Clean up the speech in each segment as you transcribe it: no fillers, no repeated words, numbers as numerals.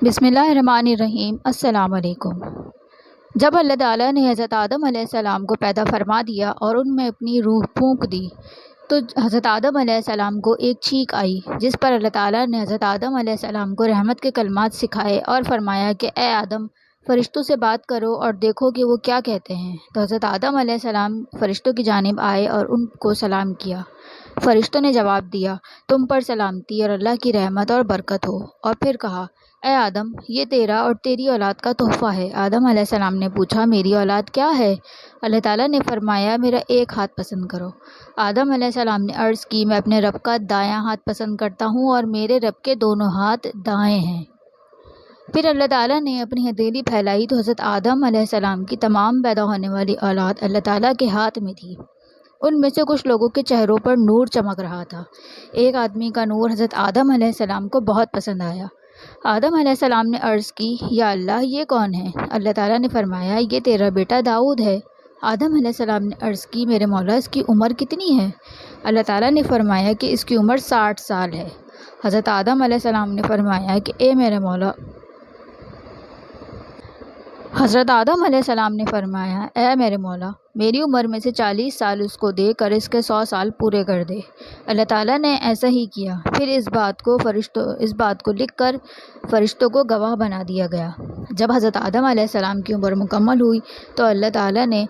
بسم اللہ الرحمن الرحیم۔ السلام علیکم۔ جب اللہ تعالیٰ نے حضرت آدم علیہ السلام کو پیدا فرما دیا اور ان میں اپنی روح پھونک دی تو حضرت آدم علیہ السلام کو ایک چھینک آئی، جس پر اللہ تعالیٰ نے حضرت آدم علیہ السلام کو رحمت کے کلمات سکھائے اور فرمایا کہ اے آدم، فرشتوں سے بات کرو اور دیکھو کہ وہ کیا کہتے ہیں۔ تو حضرت آدم علیہ السلام فرشتوں کی جانب آئے اور ان کو سلام کیا۔ فرشتوں نے جواب دیا، تم پر سلامتی اور اللہ کی رحمت اور برکت ہو۔ اور پھر کہا، اے آدم، یہ تیرا اور تیری اولاد کا تحفہ ہے۔ آدم علیہ السلام نے پوچھا، میری اولاد کیا ہے؟ اللہ تعالیٰ نے فرمایا، میرا ایک ہاتھ پسند کرو۔ آدم علیہ السلام نے عرض کی، میں اپنے رب کا دایاں ہاتھ پسند کرتا ہوں اور میرے رب کے دونوں ہاتھ دائیں ہیں۔ پھر اللہ تعالیٰ نے اپنی ہتھیلی پھیلائی تو حضرت آدم علیہ السلام کی تمام پیدا ہونے والی اولاد اللہ تعالیٰ کے ہاتھ میں تھی۔ ان میں سے کچھ لوگوں کے چہروں پر نور چمک رہا تھا۔ ایک آدمی کا نور حضرت آدم علیہ السلام کو بہت پسند آیا۔ آدم علیہ السلام نے عرض کی، یا اللہ، یہ کون ہے؟ اللہ تعالیٰ نے فرمایا، یہ تیرا بیٹا داؤد ہے۔ آدم علیہ السلام نے عرض کی، میرے مولا، اس کی عمر کتنی ہے؟ اللہ تعالیٰ نے فرمایا کہ اس کی عمر 60 سال ہے۔ حضرت آدم علیہ السلام نے فرمایا کہ اے میرے مولا، حضرت آدم علیہ السلام نے فرمایا، اے میرے مولا، میری عمر میں سے 40 سال اس کو دے کر اس کے 100 سال پورے کر دے۔ اللہ تعالیٰ نے ایسا ہی کیا۔ پھر اس بات کو لکھ کر فرشتوں کو گواہ بنا دیا گیا۔ جب حضرت آدم علیہ السلام کی عمر مکمل ہوئی تو اللہ تعالیٰ نے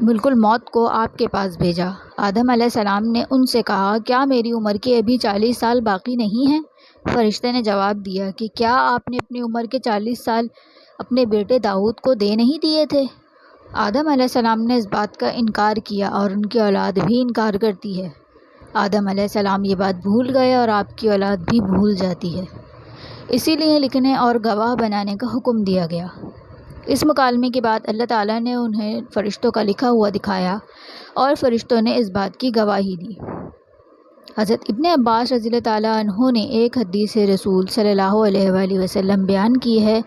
ملک الموت کو آپ کے پاس بھیجا۔ آدم علیہ السلام نے ان سے کہا، کیا میری عمر کے ابھی 40 سال باقی نہیں ہیں؟ فرشتے نے جواب دیا کہ کیا آپ نے اپنی عمر کے 40 سال اپنے بیٹے داؤد کو دے نہیں دیے تھے؟ آدم علیہ السلام نے اس بات کا انکار کیا اور ان کی اولاد بھی انکار کرتی ہے۔ آدم علیہ السلام یہ بات بھول گئے اور آپ کی اولاد بھی بھول جاتی ہے، اسی لیے لکھنے اور گواہ بنانے کا حکم دیا گیا۔ اس مکالمے کے بعد اللہ تعالیٰ نے انہیں فرشتوں کا لکھا ہوا دکھایا اور فرشتوں نے اس بات کی گواہی دی۔ حضرت ابن عباس رضی اللہ تعالیٰ عنہ نے ایک حدیث رسول صلی اللہ علیہ وآلہ وسلم بیان کی ہے۔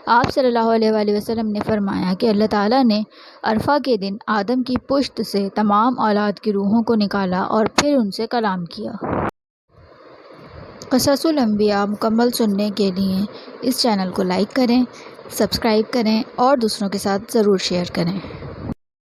آپ صلی اللہ علیہ وآلہ وسلم نے فرمایا کہ اللہ تعالیٰ نے عرفہ کے دن آدم کی پشت سے تمام اولاد کی روحوں کو نکالا اور پھر ان سے کلام کیا۔ قصص الانبیاء مکمل سننے کے لیے اس چینل کو لائک کریں، سبسکرائب کریں اور دوسروں کے ساتھ ضرور شیئر کریں۔